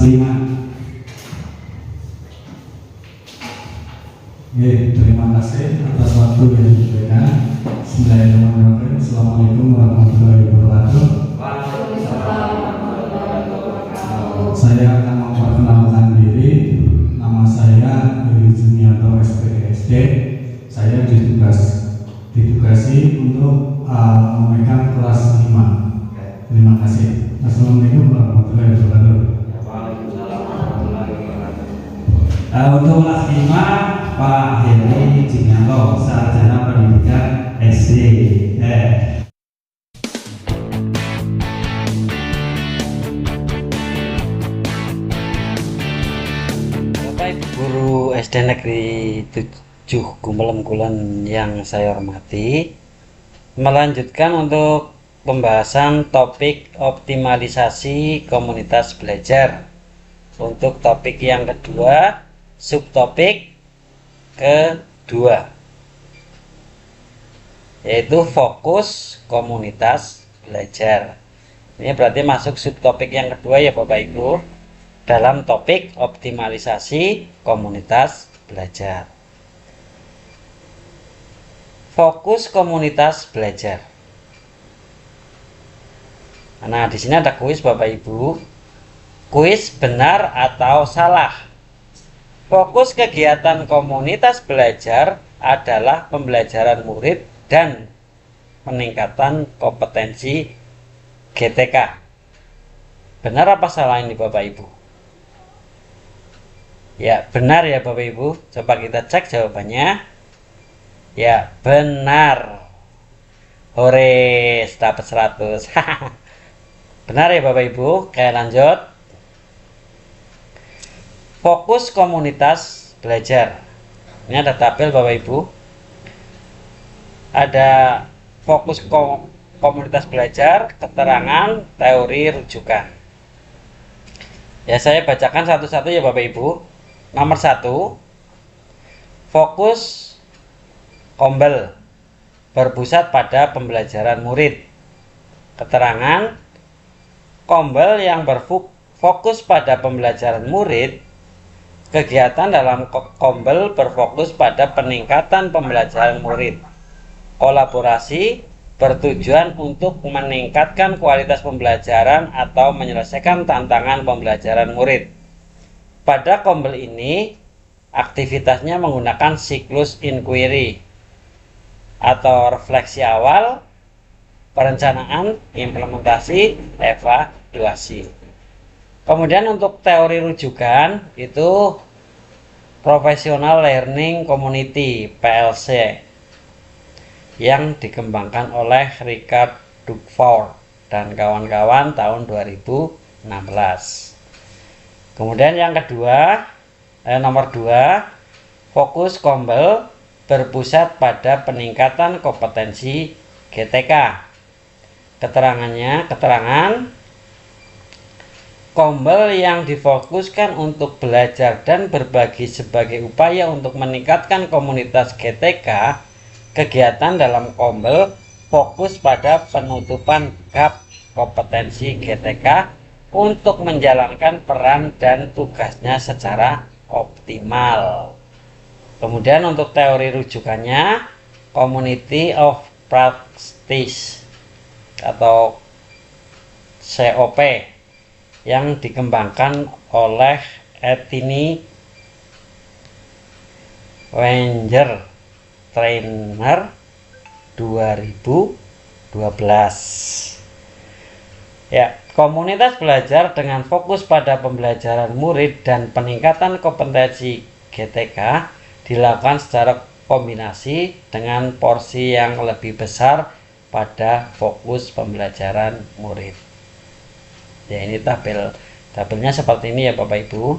5. Terima kasih atas waktu yang diberikan. Bismillahirrahmanirrahim. Assalamualaikum warahmatullahi wabarakatuh. Saya akan memperkenalkan diri. Nama saya Heri Jumianto SPDSD. Saya ditugasi untuk memegang kelas 5. Terima kasih. Assalamualaikum warahmatullahi wabarakatuh. Untuk kelas 5 Pak Heri Jumianto, sarjana pendidikan SD. Bapak Ibu guru SD Negeri 7 Gumelem Kulon yang saya hormati, melanjutkan untuk pembahasan topik optimalisasi komunitas belajar. Untuk topik yang kedua, subtopik kedua, yaitu fokus komunitas belajar. Ini berarti masuk subtopik yang kedua ya Bapak Ibu, dalam topik optimalisasi komunitas belajar. Fokus komunitas belajar. Nah, di sini ada kuis Bapak Ibu. Kuis benar atau salah. Fokus kegiatan komunitas belajar adalah pembelajaran murid dan peningkatan kompetensi GTK. Benar apa salah ini Bapak Ibu? Ya, benar ya Bapak Ibu. Coba kita cek jawabannya. Ya, benar. Hore, dapat 100. Benar ya Bapak Ibu. Oke, lanjut. Fokus komunitas belajar. Ini ada tabel Bapak Ibu. Ada fokus komunitas belajar, keterangan, teori, rujukan. Ya, saya bacakan satu-satu ya Bapak Ibu. Nomor 1, fokus Kombel berpusat pada pembelajaran murid. Keterangan, Kombel yang berfokus pada pembelajaran murid. Kegiatan dalam Kombel berfokus pada peningkatan pembelajaran murid. Kolaborasi bertujuan untuk meningkatkan kualitas pembelajaran atau menyelesaikan tantangan pembelajaran murid. Pada Kombel ini, aktivitasnya menggunakan siklus inquiry atau refleksi awal, perencanaan, implementasi, evaluasi. Kemudian untuk teori rujukan itu Professional Learning Community (PLC) yang dikembangkan oleh Richard Dufort dan kawan-kawan tahun 2016. Kemudian yang kedua, nomor 2, fokus Kombel berpusat pada peningkatan kompetensi GTK. Keterangan Kombel yang difokuskan untuk belajar dan berbagi sebagai upaya untuk meningkatkan komunitas GTK. Kegiatan dalam Kombel fokus pada penutupan gap kompetensi GTK untuk menjalankan peran dan tugasnya secara optimal. Kemudian untuk teori rujukannya, Community of Practice atau COP yang dikembangkan oleh Ethnie Wenger Trainer 2012. Ya, komunitas belajar dengan fokus pada pembelajaran murid dan peningkatan kompetensi GTK dilakukan secara kombinasi dengan porsi yang lebih besar pada fokus pembelajaran murid. Ya, ini tabelnya seperti ini ya Bapak Ibu.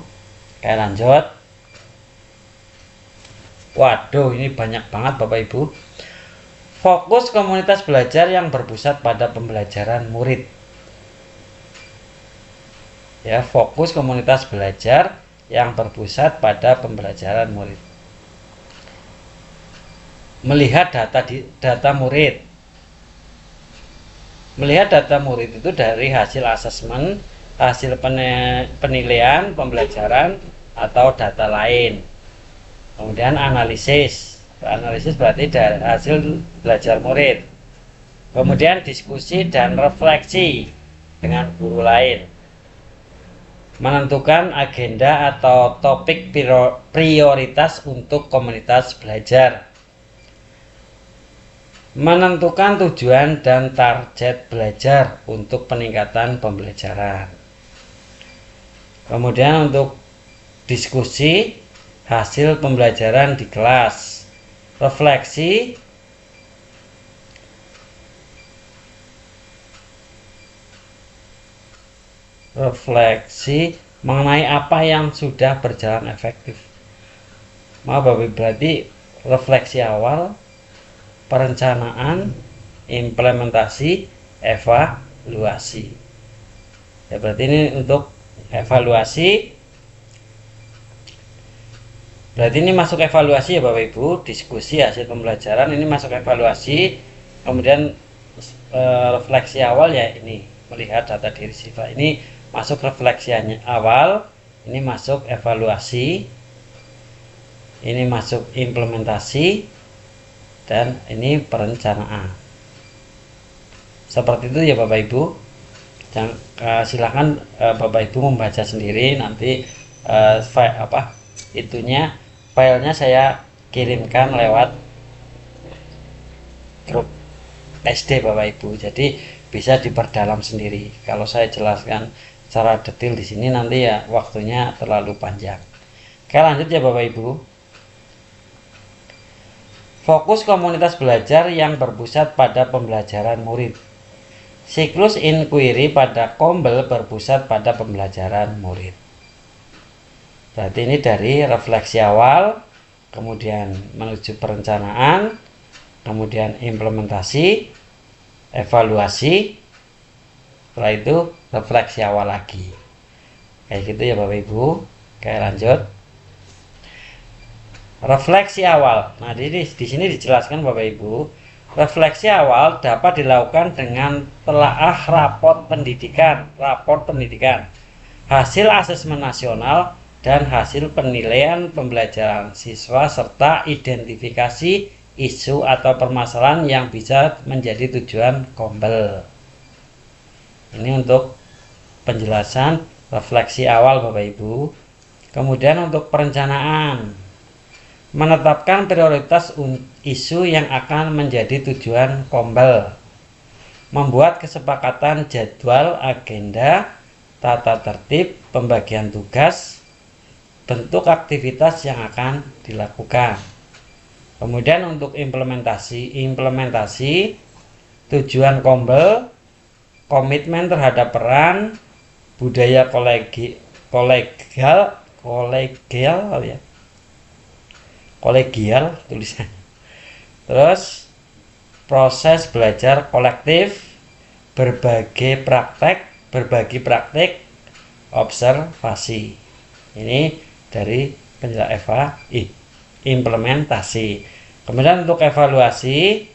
Oke, lanjut. Waduh, ini banyak banget Bapak Ibu. Fokus komunitas belajar yang berpusat pada pembelajaran murid. Ya, fokus komunitas belajar yang berpusat pada pembelajaran murid. Melihat data murid. Melihat data murid itu dari hasil asesmen hasil penilaian pembelajaran atau data lain. Kemudian analisis. Analisis berarti dari hasil belajar murid. Kemudian diskusi dan refleksi dengan guru lain. Menentukan agenda atau topik prioritas untuk komunitas belajar. Menentukan tujuan dan target belajar untuk peningkatan pembelajaran. Kemudian untuk diskusi hasil pembelajaran di kelas. Refleksi mengenai apa yang sudah berjalan efektif. Maaf Bapak, berarti refleksi awal, perencanaan, implementasi, evaluasi. Ya, berarti ini untuk evaluasi. Berarti ini masuk evaluasi ya Bapak Ibu, diskusi hasil pembelajaran ini masuk evaluasi. Kemudian refleksi awal ya ini melihat data diri siswa, ini masuk refleksinya awal, ini masuk evaluasi, ini masuk implementasi, dan ini perencanaan. Seperti itu ya Bapak Ibu. Silahkan Bapak Ibu membaca sendiri, nanti filenya saya kirimkan lewat grup SD Bapak Ibu, jadi bisa diperdalam sendiri. Kalau saya jelaskan secara detail di sini nanti ya waktunya terlalu panjang. Oke, lanjut ya Bapak Ibu. Fokus komunitas belajar yang berpusat pada pembelajaran murid. Siklus inquiry pada Kombel berpusat pada pembelajaran murid. Berarti ini dari refleksi awal, kemudian menuju perencanaan, kemudian implementasi, evaluasi, setelah itu refleksi awal lagi. Kayak gitu ya Bapak Ibu. Oke, lanjut. Refleksi awal. Nah, di sini dijelaskan Bapak Ibu, refleksi awal dapat dilakukan dengan telaah raport pendidikan, hasil asesmen nasional dan hasil penilaian pembelajaran siswa serta identifikasi isu atau permasalahan yang bisa menjadi tujuan Kombel. Ini untuk penjelasan refleksi awal Bapak Ibu. Kemudian untuk perencanaan, menetapkan prioritas isu yang akan menjadi tujuan Kombel, membuat kesepakatan jadwal, agenda, tata tertib, pembagian tugas, bentuk aktivitas yang akan dilakukan. Kemudian untuk implementasi tujuan Kombel, komitmen terhadap peran, budaya kolegial tulisannya. Terus proses belajar kolektif, berbagi praktek, observasi. Ini dari penjelasan implementasi. Kemudian untuk evaluasi,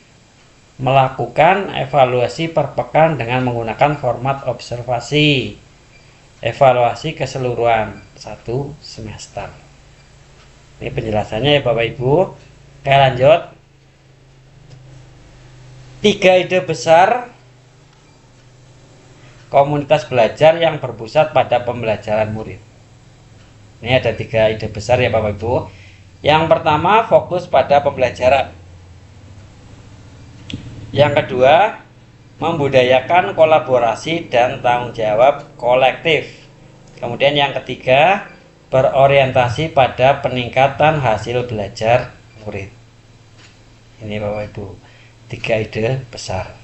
melakukan evaluasi per pekan dengan menggunakan format observasi. Evaluasi keseluruhan 1 semester. Ini penjelasannya ya Bapak Ibu. Oke, lanjut. 3 ide besar komunitas belajar yang berpusat pada pembelajaran murid. Ini ada 3 ide besar ya Bapak Ibu. Yang pertama, fokus pada pembelajaran. Yang kedua, membudayakan kolaborasi dan tanggung jawab kolektif. Kemudian yang ketiga, berorientasi pada peningkatan hasil belajar murid. Ini Bapak Ibu, 3 ide besar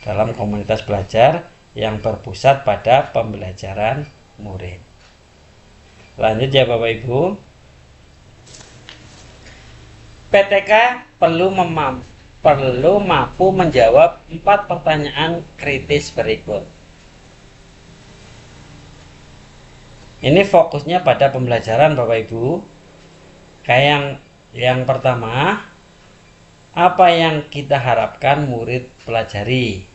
dalam komunitas belajar yang berpusat pada pembelajaran murid. Lanjut ya Bapak Ibu. PTK perlu mampu menjawab 4 pertanyaan kritis berikut. Ini fokusnya pada pembelajaran Bapak Ibu. Kayak yang pertama, apa yang kita harapkan murid pelajari?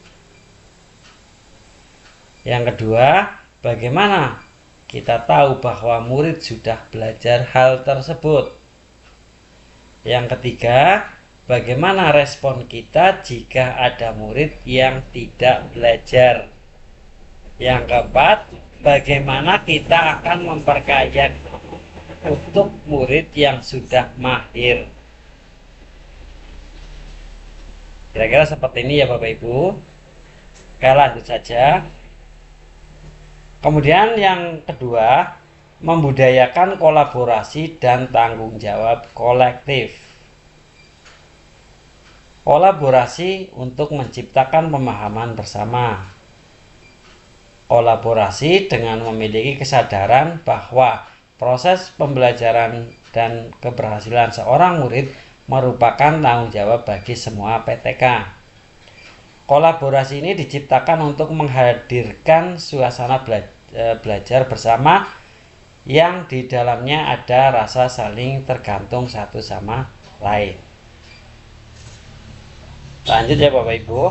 Yang kedua, bagaimana kita tahu bahwa murid sudah belajar hal tersebut? Yang ketiga, bagaimana respon kita jika ada murid yang tidak belajar? Yang keempat, bagaimana kita akan memperkaya untuk murid yang sudah mahir? Kira-kira seperti ini ya Bapak Ibu. Oke, lanjut saja. Kemudian yang kedua, membudayakan kolaborasi dan tanggung jawab kolektif. Kolaborasi untuk menciptakan pemahaman bersama. Kolaborasi dengan memiliki kesadaran bahwa proses pembelajaran dan keberhasilan seorang murid merupakan tanggung jawab bagi semua PTK. Kolaborasi ini diciptakan untuk menghadirkan suasana belajar bersama yang di dalamnya ada rasa saling tergantung satu sama lain. Lanjut ya Bapak Ibu.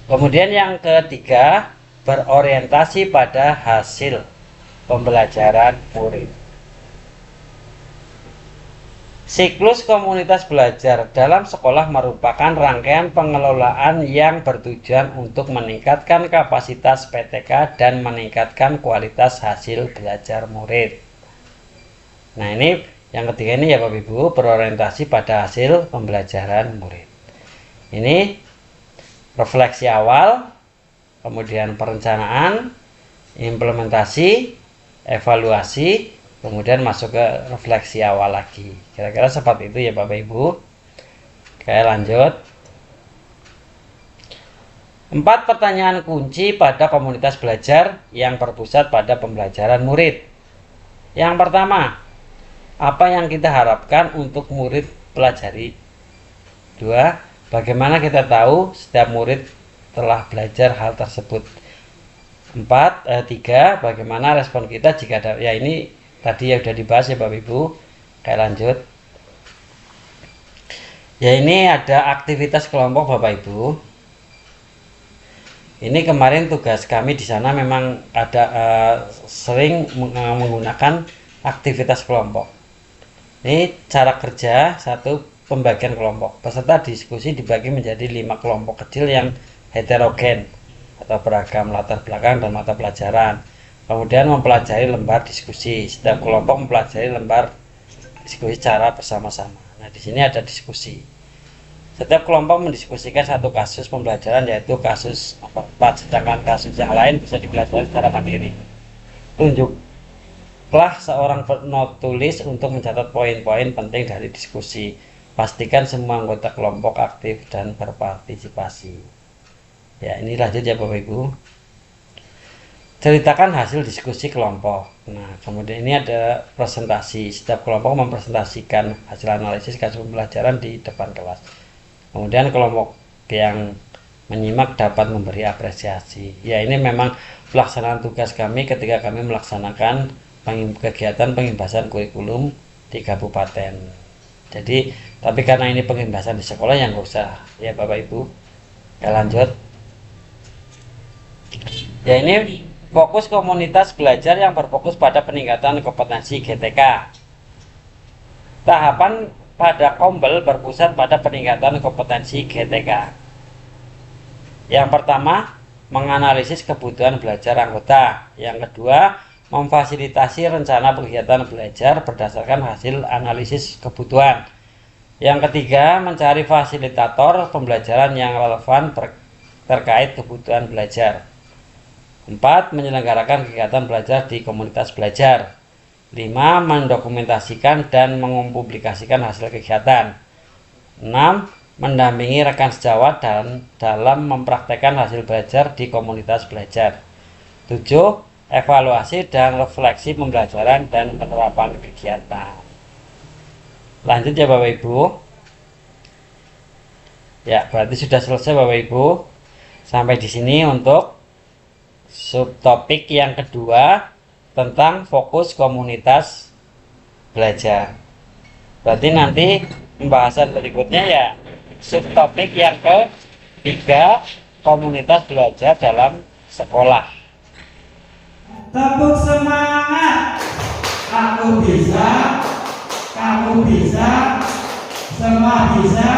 Kemudian yang ketiga, berorientasi pada hasil pembelajaran murid. Siklus komunitas belajar dalam sekolah merupakan rangkaian pengelolaan yang bertujuan untuk meningkatkan kapasitas PTK dan meningkatkan kualitas hasil belajar murid. Nah, ini yang ketiga ini ya Bapak Ibu, berorientasi pada hasil pembelajaran murid. Ini refleksi awal, kemudian perencanaan, implementasi, evaluasi, kemudian masuk ke refleksi awal lagi. Kira-kira seperti itu ya Bapak Ibu. Oke, lanjut. 4 pertanyaan kunci pada komunitas belajar yang berpusat pada pembelajaran murid. Yang pertama, apa yang kita harapkan untuk murid pelajari? 2. Bagaimana kita tahu setiap murid telah belajar hal tersebut? 3. Bagaimana respon kita jika ada, ya ini tadi ya sudah dibahas ya Bapak Ibu. Kayak lanjut. Ya ini ada aktivitas kelompok Bapak Ibu. Ini kemarin tugas kami di sana memang ada sering menggunakan aktivitas kelompok. Ini cara kerja satu pembagian kelompok. Peserta diskusi dibagi menjadi 5 kelompok kecil yang heterogen atau beragam latar belakang dan mata pelajaran. Kemudian mempelajari lembar diskusi. Setiap kelompok mempelajari lembar diskusi secara bersama-sama. Nah, di sini ada diskusi. Setiap kelompok mendiskusikan satu kasus pembelajaran, yaitu kasus 4, sedangkan kasus yang lain bisa dipelajari secara mandiri. Tunjuklah seorang penot tulis untuk mencatat poin-poin penting dari diskusi. Pastikan semua anggota kelompok aktif dan berpartisipasi. Ya, ini lanjut ya Bapak Ibu. Ceritakan hasil diskusi kelompok. Nah, kemudian ini ada presentasi. Setiap kelompok mempresentasikan hasil analisis kasus pembelajaran di depan kelas. Kemudian kelompok yang menyimak dapat memberi apresiasi. Ya, ini memang pelaksanaan tugas kami ketika kami melaksanakan kegiatan pengimbasan kurikulum di kabupaten. Jadi, tapi karena ini pengimbasan di sekolah yang nggak usah ya Bapak Ibu. Ya, lanjut. Ya, ini fokus komunitas belajar yang berfokus pada peningkatan kompetensi GTK. Tahapan pada Kombel berpusat pada peningkatan kompetensi GTK. Yang pertama, menganalisis kebutuhan belajar anggota. Yang kedua, memfasilitasi rencana kegiatan belajar berdasarkan hasil analisis kebutuhan. Yang ketiga, mencari fasilitator pembelajaran yang relevan terkait kebutuhan belajar. 4. Menyelenggarakan kegiatan belajar di komunitas belajar. 5. Mendokumentasikan dan mempublikasikan hasil kegiatan. 6. Mendampingi rekan sejawat dalam mempraktekkan hasil belajar di komunitas belajar. 7. Evaluasi dan refleksi pembelajaran dan penerapan kegiatan. Lanjut ya Bapak Ibu. Ya, berarti sudah selesai Bapak Ibu. Sampai di sini untuk subtopik yang kedua tentang fokus komunitas belajar. Berarti nanti pembahasan berikutnya ya subtopik yang ketiga, komunitas belajar dalam sekolah. Tepuk semangat. Aku bisa, kamu bisa, semua bisa.